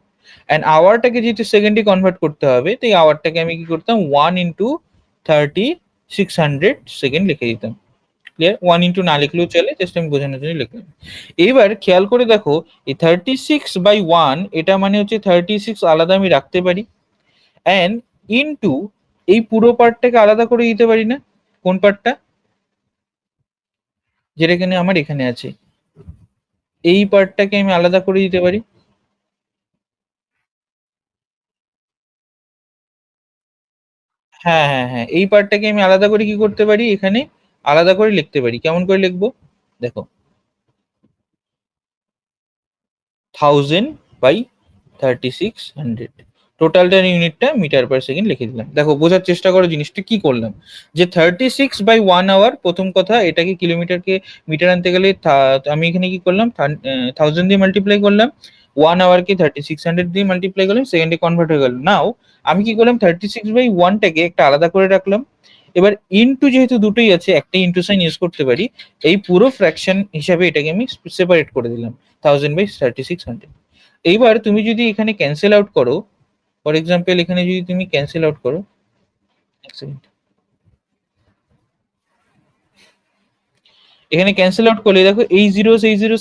অ্যান্ড আওয়ারটাকে যেহেতু সেকেন্ডে কনভার্ট করতে হবে, তাই আওয়ারটাকে আমি কি করতাম, 1 ইন্টু 3600 সেকেন্ড লিখে দিতাম। ক্লিয়ার? 1 ইন্টু না লিখলেও চলে, জাস্ট আমি বোঝানোর জন্য লিখলাম। এইবার খেয়াল করে দেখো, এই 36/1, এটা মানে হচ্ছে 36 আলাদা আমি রাখতে পারি, অ্যান্ড ইন্টু এই পুরো পার্টটাকে আলাদা করে দিতে পারি না? কোন পার্টটা? যেটা এখানে আমার এখানে আছে, এই পার্টটাকে আমি আলাদা করে দিতে পারি। হ্যাঁ হ্যাঁ হ্যাঁ, এই পার্টটাকে আমি আলাদা করে কি করতে পারি, এখানে আলাদা করে লিখতে পারি। কেমন করে লিখবো? দেখো, 1000/3600, টোটালটার ইউনিটটা মিটার পার সেকেন্ড লিখে দিলাম। দেখো বোঝার চেষ্টা করো জিনিসটা কি করলাম, যে 36/1 আওয়ার, প্রথম কথা এটাকে কিলোমিটারকে মিটার আনতে গেলে আমি এখানে কি করলাম, 1000 দিয়ে মাল্টিপ্লাই করলাম, 1 আওয়ারকে 3600 দিয়ে মাল্টিপ্লাই করলাম, সেকেন্ডে কনভার্ট হয়ে গেল। নাও আমি কি করলাম, 36/1টাকে একটা আলাদা করে রাখলাম। এবার ইনটু, যেহেতু দুটোই আছে, একটা ইনটু সাইন ইউজ করতে পারি, এই পুরো ফ্র্যাকশন হিসাবে এটাকে আমি সেপারেট করে দিলাম 1000/3600। এইবার তুমি যদি এখানে ক্যান্সেল আউট করো, ফর এক্সাম্পল এখানে যদি তুমি ক্যান্সেল আউট করো, এক সেকেন্ড, এখানে ক্যান্সেল আউট করলে দেখো এই জিরো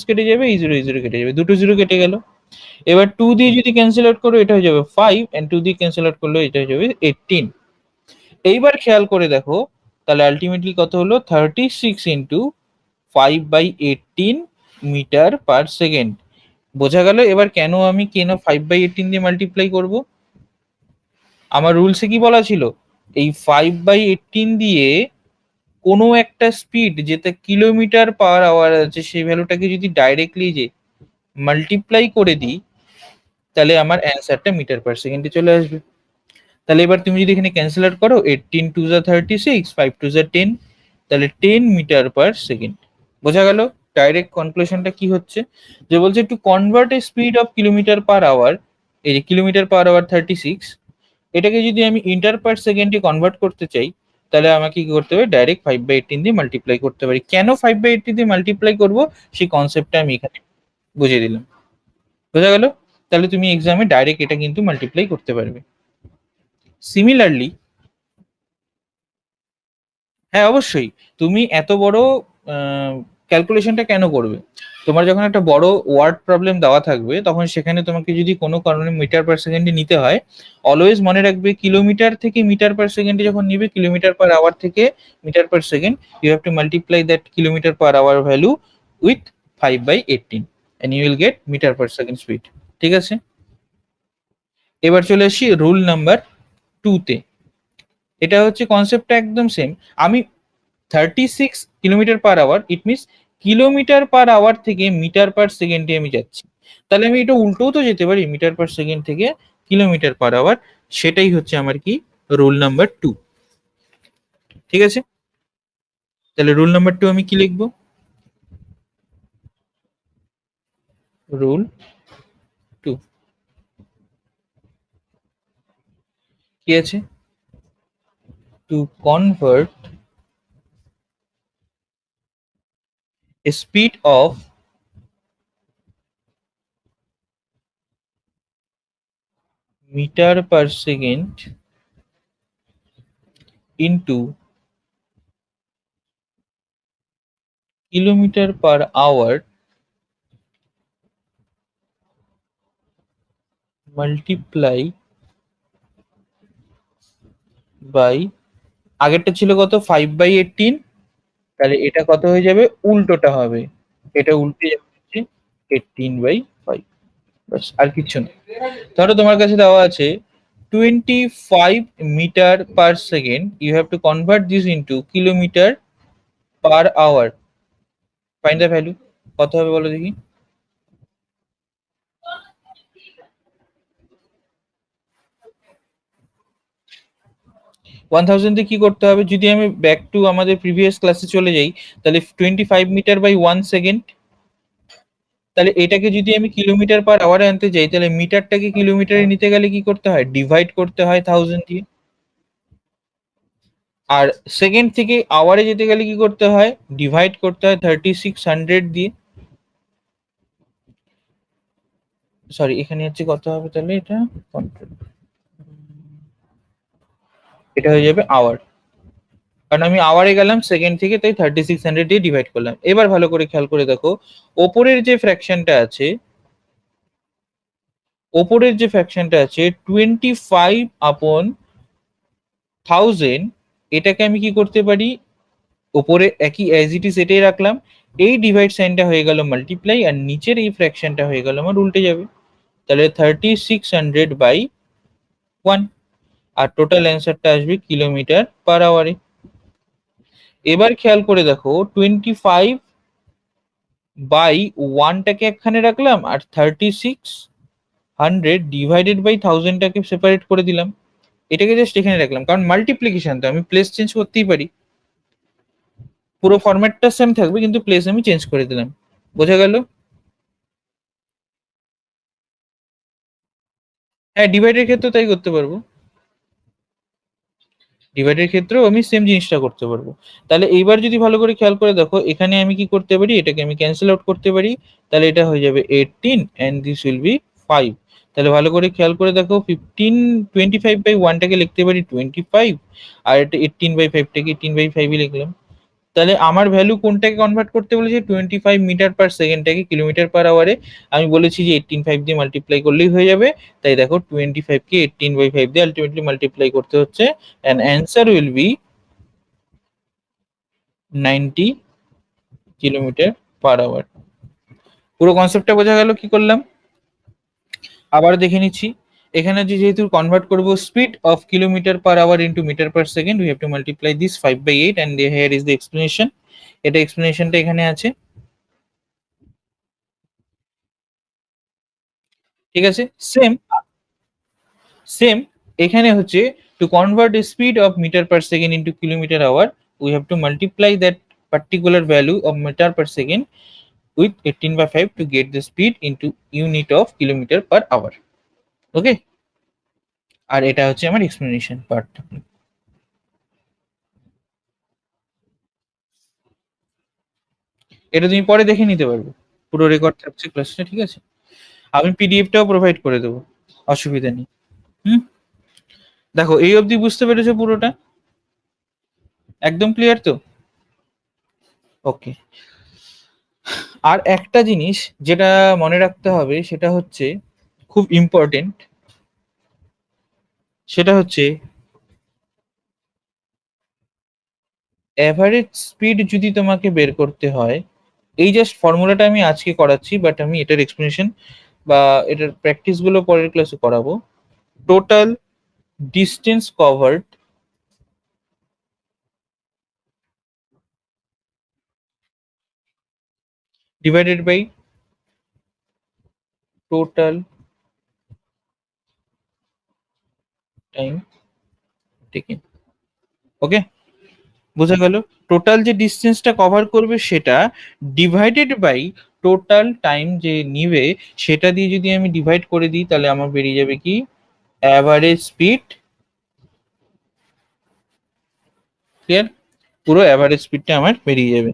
কেটে যাবে, এই জিরো কেটে যাবে, দুটো জিরো কেটে গেল। এবার 2 দিয়ে যদি ক্যান্সেল আউট করো, এটা হয়ে যাবে 5, এন্ড 2 দিয়ে ক্যান্সেল আউট করলে এটা হয়ে যাবে 18। এইবার খেয়াল করে দেখো, তাহলে আলটিমেটলি কত হলো, 36 ইন্টু 5/18 মিটার পার সেকেন্ড। বোঝা গেল এবার কেন 5/18 দিয়ে মাল্টিপ্লাই করব। আমার রুলসে কি বলা ছিল, এই 5/18 দিয়ে কোনো একটা স্পিড যেটা কিলোমিটার পার আওয়ার আছে সেই ভ্যালুটাকে যদি ডাইরেক্টলি যে মাল্টিপ্লাই করে দিই, তাহলে আমার অ্যান্সারটা মিটার পার সেকেন্ডে চলে আসবে। তাহলে এবার তুমি যদি এখানে ক্যান্সেল আউট করো, 18 2 যা 36, 5 2 যা 10, তাহলে 10 মিটার পার সেকেন্ড। বোঝা গেল ডাইরেক্ট কনক্লুশনটা কি হচ্ছে, যে বলছে to convert a speed of kilometre per hour, এই যে কিলোমিটার পার আওয়ার 36, এটাকে যদি আমি ইন্টার পার সেকেন্ডে কনভার্ট করতে চাই, তাহলে আমাকে কি করতে হবে, ডাইরেক্ট 5/18 দিয়ে মাল্টিপ্লাই করতে পারি। কেন 5/18 দিয়ে মাল্টিপ্লাই করব সেই কনসেপ্টটা আমি এখানে বুঝিয়ে দিলাম। বোঝা গেল? তাহলে তুমি এক্সামে ডাইরেক্ট এটা কিন্তু মাল্টিপ্লাই করতে পারবে। সিমিলারলি, হ্যাঁ অবশ্যই, তুমি এত বড় ক্যালকুলেশনটা কেন করবে, তোমার যখন একটা বড় ওয়ার্ড প্রবলেম দেওয়া থাকবে তখন সেখানে তোমাকে যদি কোনো কারণে মিটার পার সেকেন্ডে নিতে হয়, অলওয়েজ মনে রাখবে কিলোমিটার থেকে মিটার পার সেকেন্ডে যখন নিবে, কিলোমিটার পার আওয়ার থেকে metre per second, you have to multiply that kilometre per hour value with 5/18 and you will get metre per second speed. ঠিক আছে, এবার চলে আসি রুল নাম্বার 2 তে। এটা হচ্ছে কনসেপ্টটা একদম সেম। আমি 36 kilometre per hour, it means kilometre per hour থেকে মিটার পার সেকেন্ডে আমি যাচ্ছি, তাহলে আমি এটা উল্টোও তো যেতে পারি, মিটার পার সেকেন্ড থেকে কিলোমিটার পার আওয়ার। সেটাই হচ্ছে আমার কি, রুল নাম্বার 2। ঠিক আছে, তাহলে রুল নাম্বার 2 আমি কি লিখবো, রুল 2 কি আছে, to convert a speed of meter per second into kilometer per hour multiply by, আগেরটা ছিল কত, 5/18, তাহলে এটা কত হয়ে যাবে, উল্টোটা হবে, এটা উল্টে যাচ্ছে 18/5। বাস, আর কিছু না। ধরো তোমার কাছে দেওয়া আছে 25 metre per second, you have to convert this into kilometre per hour, find the value. কত হবে বলো দেখি, 1000 দিয়ে কি করতে হবে, যদি আমি ব্যাক টু আমাদের প্রিভিয়াস ক্লাসে চলে যাই, তাহলে 25 মিটার/1 সেকেন্ড, তাহলে এটাকে যদি আমি কিলোমিটার পার আওয়ারে আনতে যাই, তাহলে মিটারটাকে কিলোমিটারে নিতে গেলে কি করতে হয়, ডিভাইড করতে হয় 1000 দিয়ে। আর সেকেন্ড থেকে আওয়ারে যেতে গেলে কি করতে হয়, ডিভাইড করতে হয় 3600 দিয়ে। সরি, এখানে হচ্ছে কত হবে, তাহলে এটা কন্ট্রোল, এটা হয়ে যাবে আওয়ার, কারণ আমি আওয়ারে গেলাম সেকেন্ড থেকে, তাই 3600 দিয়ে ডিভাইড করলাম। এবার ভালো করে খেয়াল করে দেখো, ওপরের যে ফ্র্যাকশনটা আছে, ওপরের যে ফ্র্যাকশনটা আছে 25/1000, এটাকে আমি কি করতে পারি, ওপরে একই অ্যাজ ইট ইজ এটাই রাখলাম, এই ডিভাইড সাইনটা হয়ে গেল মাল্টিপ্লাই, আর নিচের এই ফ্র্যাকশনটা হয়ে গেল আমার উল্টে যাবে, তাহলে 3600/1, আর টোটাল অ্যান্সারটা আসবে কিলোমিটার পার আওয়ারে। এবার খেয়াল করে দেখো, 25/1টাকে একখানে রাখলাম, আর 36 100 ডিভাইডেড বাই 1000টাকে সেপারেট করে দিলাম, এটাকে জাস্ট এখানে রাখলাম, কারণ মাল্টিপ্লিকেশন তো আমি প্লেস চেঞ্জ করতেই পারি। পুরো ফরম্যাটটা সেম থাকবে কিন্তু প্লেস আমি চেঞ্জ করে দিলাম। বোঝা গেল? হ্যাঁ, ডিভাইডের ক্ষেত্রে তাই করতে পারবো, ডিভাইডের ক্ষেত্রেও আমি সেম জিনিসটা করতে পারবো। তাহলে এইবার যদি ভালো করে খেয়াল করে দেখো, এখানে আমি কি করতে পারি, এটাকে আমি ক্যান্সেল আউট করতে পারি, তাহলে এটা হয়ে যাবে 18 অ্যান্ড দিস উইল বি 5। তাহলে ভালো করে খেয়াল করে দেখো, 15 25/1টাকে লিখতে পারি 25, আর এটা 18/5টাকে 18/5ই লিখলাম। তাহলে আমার ভ্যালু কোনটাকে কনভার্ট করতে বলেছে, 25 মিটার পার সেকেন্ডটাকে কিলোমিটার পার আওয়ারে। আমি বলেছি যে 18/5 দিয়ে মাল্টিপ্লাই করলেই হয়ে যাবে। তাই দেখো 25কে 18/5 দিয়ে আলটিমেটলি মাল্টিপ্লাই করতে হচ্ছে, and answer will be 90 kilometre per hour. পুরো কনসেপ্টটা বোঝা গেল কি করলাম? আবার দেখে নিচ্ছি। এখানে যে যেহেতু কনভার্ট করব speed of kilometre per hour into metre per second, we have to multiply this 5/8 and here is the explanation. এটা এক্সপ্লেনেশনটা এখানে আছে, ঠিক আছে। সেম সেম এখানে হচ্ছে, to convert speed of metre per second into kilometre hour, we have to multiply that particular value of meter per second with 18/5 to get the speed into unit of kilometer per hour. ওকে, আর এটা হচ্ছে আমার explanation part. এটা তুমি পরে দেখে নিতে পারবে, পুরো রেকর্ড থাকছে ক্লাসটা, ঠিক আছে। আমি পিডিএফটাও প্রোভাইড করে দেবো, অসুবিধা নেই। হুম, দেখো এই অবধি বুঝতে পেরেছো পুরোটা? একদম ক্লিয়ার তো? ওকে। আর একটা জিনিস যেটা মনে রাখতে হবে, সেটা হচ্ছে খুব ইম্পর্টেন্ট, সেটা হচ্ছে অ্যাভারেজ স্পিড যদি তোমাকে বের করতে হয়, এই জাস্ট ফর্মুলাটা আমি আজকে করাচ্ছি, বাট আমি এটার এক্সপ্লেনেশন বা এটার প্র্যাকটিস গুলো পরের ক্লাসে করাবো। Total distance covered divided by total time taken. Okay, বোঝা গেল? টোটাল যে ডিস্টেন্সটা কভার করবে সেটা ডিভাইডেড বাই টোটাল টাইম যে নিবে, সেটা দিয়ে যদি আমি ডিভাইড করে দিই, তাহলে আমার বেরিয়ে যাবে কি, অ্যাভারেজ স্পিড। ক্লিয়ার? পুরো অ্যাভারেজ স্পিডটা আমার বেরিয়ে যাবে,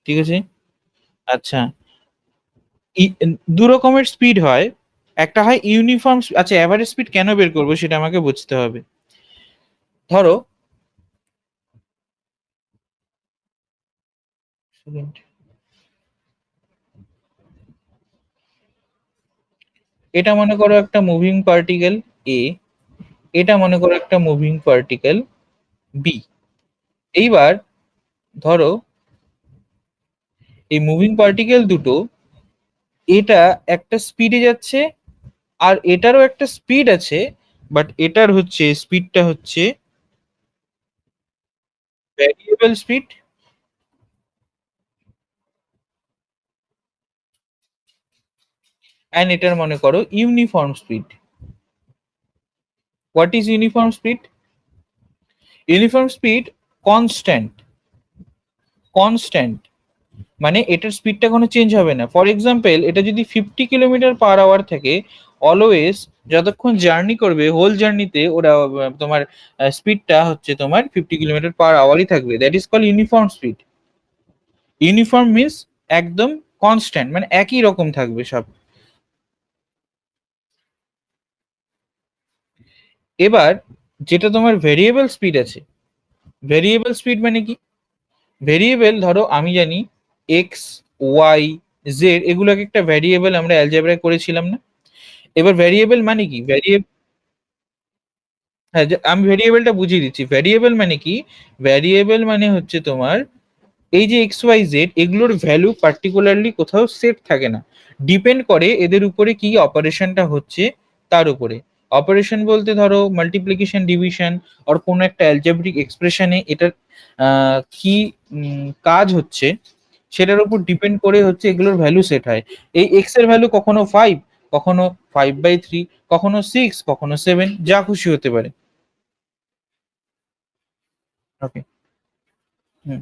ঠিক আছে। আচ্ছা, দু রকমের স্পিড হয়, একটা হয় ইউনিফর্ম। আচ্ছা, অ্যাভারেজ স্পিড কেন বের করবো সেটা আমাকে বুঝতে হবে। ধরো second, এটা মনে করো একটা মুভিং পার্টিকেল এ, এটা মনে করো একটা মুভিং পার্টিকেল বি। এইবার ধরো এই মুভিং পার্টিকেল দুটো, এটা একটা স্পিডে যাচ্ছে আর এটারও একটা স্পিড আছে, বাট এটার হচ্ছে স্পিডটা হচ্ছে ভ্যারিয়েবল স্পিড, অ্যান্ড এটার মনে করো uniform speed. What is uniform speed? Uniform speed constant, constant মানে এটার স্পিডটা কোনো চেঞ্জ হবে না। ফর এক্সাম্পল, এটা যদি 50 কিলোমিটার পার আওয়ার থাকে, অলওয়েজ যতক্ষণ জার্নি করবে হোল জার্নিতে ওরা তোমার স্পিডটা হচ্ছে তোমার 50 কিলোমিটার পার আওয়ারই থাকবে। That is call uniform speed. Uniform means একদম কনস্ট্যান্ট, মানে একই রকম থাকবে সব। এবার যেটা তোমার ভেরিয়েবল স্পিড আছে, ভেরিয়েবল স্পিড মানে কি? ভেরিয়েবল ধরো আমি জানি এক্স, ওয়াই, জেড, এগুলোকে একটা ভ্যারিয়েবল আমরা অ্যালজেব্রায় করেছিলাম না? এবার ভ্যারিয়েবল মানে কি, ভ্যারিয়েবল, হ্যাঁ আমি ভ্যারিয়েবলটা বুঝিয়ে দিচ্ছি। ভ্যারিয়েবল মানে কি? ভ্যারিয়েবল মানে হচ্ছে তোমার এই যে এক্স ওয়াই জেড, এগুলোর ভ্যালু পার্টিকুলারলি কোথাও সেট থাকে না, ডিপেন্ড করে এদের উপরে কি অপারেশনটা হচ্ছে তার উপরে। অপারেশন বলতে ধরো মাল্টিপ্লিকেশন, ডিভিশন, আর কোনো একটা অ্যালজেব্রিক এক্সপ্রেশনে এটার কি কাজ হচ্ছে, সেটার উপর ডিপেন্ড করে হচ্ছে এগুলোর ভ্যালু সেট হয়। এই এক্স এর ভ্যালু কখনো 5, কখনো 5/3, কখনো 6, কখনো 7, যা খুশি হতে পারে। ওকে। হুম।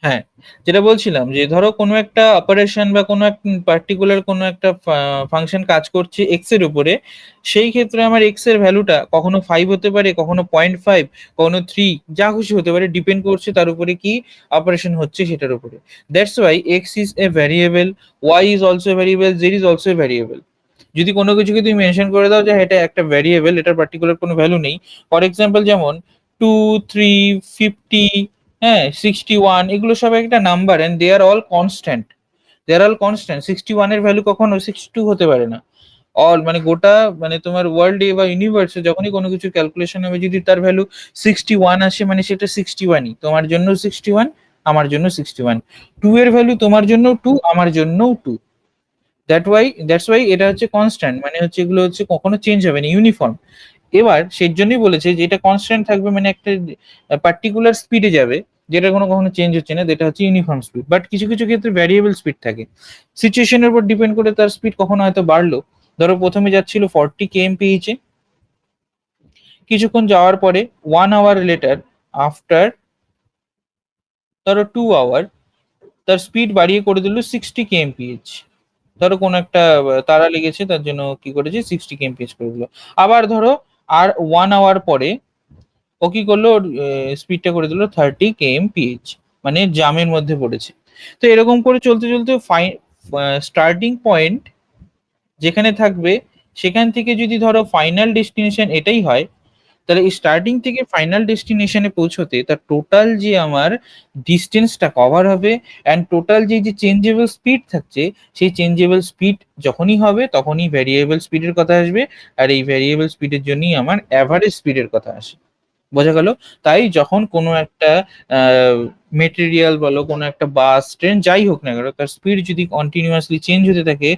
হ্যাঁ, যেটা বলছিলাম যে ধরো কোনো একটা অপারেশন বা কোনো এক পার্টিকুলার কোনো একটা ফাংশন কাজ করছে এক্স এর উপরে, সেই ক্ষেত্রে আমার এক্স এর ভ্যালুটা কখনো 5 হতে পারে, কখনো 0.5, কখনো 3, যা খুশি হতে পারে, ডিপেন্ড করছে তার উপরে কি অপারেশন হচ্ছে সেটার উপরে। That's why x is a variable, y is also variable, z is also variable. যদি কোনো কিছুকে তুমি মেনশন করে দাও যে এটা একটা ভ্যারিয়েবল, এটার পার্টিকুলার কোনো ভ্যালু নেই, ফর এক্সাম্পল যেমন 2, 3, 50, হ্যাঁ, 61, এগুলো সব একটা number and they are all constant. They are all constant. 61 এর ভ্যালু কখনো 62 হতে পারে না। অল মানে গোটা মানে তোমার ওয়ার্ল্ডে বা ইউনিভার্সে যখনই কোনো কিছু ক্যালকুলেশন হবে, যদি তার ভ্যালু 61 আসে, মানে সেটা 61ই, তোমার জন্য 61, আমার জন্য 61। 2 এর ভ্যালু তোমার জন্য 2, আমার জন্য 2। দ্যাটস ওয়াই এটা হচ্ছে কনস্ট্যান্ট, মানে হচ্ছে এগুলো হচ্ছে কখনো চেঞ্জ হবে না, ইউনিফর্ম। এবার সেই জন্যই বলেছে যে এটা কনস্ট্যান্ট থাকবে, মানে একটা পার্টিকুলার স্পিডে যাবে, যেটা কোনো কখনো চেঞ্জ হচ্ছে না, যেটা হচ্ছে ইউনিফর্ম স্পিড। বাট কিছু কিছু ক্ষেত্রে ভ্যারিয়েবল স্পিড থাকে, সিচুয়েশনের উপর ডিপেন্ড করে তার স্পিড কখনো হয়তো বাড়লো। ধরো প্রথমে যাচ্ছিল 40 kmph এ, কিছুক্ষণ যাওয়ার পরে 1 আওয়ার লেটার, আফটার ধরো 2 আওয়ার, তার স্পিড বাড়িয়ে করে দিল 60 kmph। ধরো কোনো একটা তারা লেগেছে, তার জন্য কি করেছে, 60 kmph করে দিল। আবার ধরো আর 1 আওয়ার পরে ও কি করলো, ওর স্পিডটা করে দিল 30 kmph, মানে জামের মধ্যে পড়েছে। তো এরকম করে চলতে চলতে স্টার্টিং পয়েন্ট যেখানে থাকবে, সেখান থেকে যদি ধরো ফাইনাল ডেস্টিনেশন এটাই হয়, তাহলে এই স্টার্টিং থেকে ফাইনাল ডেস্টিনেশনে পৌঁছতে তার টোটাল যে আমার ডিস্টেন্সটা কভার হবে, অ্যান্ড টোটাল যে যে চেঞ্জেবল স্পিড থাকছে, সেই চেঞ্জেবল স্পিড যখনই হবে তখনই ভ্যারিয়েবল স্পিডের কথা আসবে। আর এই ভ্যারিয়েবল স্পিডের জন্যই আমার অ্যাভারেজ স্পিডের কথা আসে। বোঝা গেল? তাই যখন কোনো একটা মেটেরিয়াল বলো, কোনো একটা বাস, ট্রেন, যাই হোক না কেন, তার স্পিড যদি কন্টিনিউয়াসলি চেঞ্জ হতে থাকে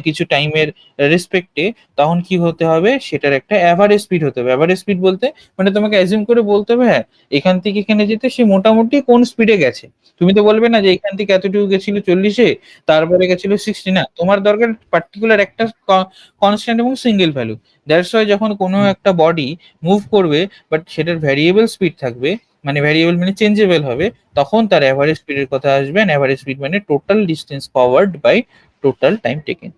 কিছু টাইমের রেসপেক্টে, তখন কি হতে হবে, সেটার একটা অ্যাভারেজ স্পিড হতে হবে। অ্যাভারেজ স্পিড বলতে মানে তোমাকে অ্যাজিউম করে বলতে হবে, হ্যাঁ, এখান থেকে এখানে যেতে সে মোটামুটি কোন স্পিডে গেছে। তুমি তো বলবে না যে এখান থেকে এতটুকু গেছিল 40-এ, তারপরে গেছিল 60, না, তোমার দরকার পার্টিকুলার একটা কনস্ট্যান্ট এবং সিঙ্গেল ভ্যালু। দ্যাটস ওয়াই যখন কোনো একটা বডি মুভ করবে, বাট সেটার ভ্যারিয়েবল স্পিড থাকবে, মানে ভ্যারিয়েবল মানে চেঞ্জেবল হবে, তখন তার অ্যাভারেজ স্পিডের কথা আসবে। অ্যাভারেজ স্পিড মানে total distance covered by total time taken.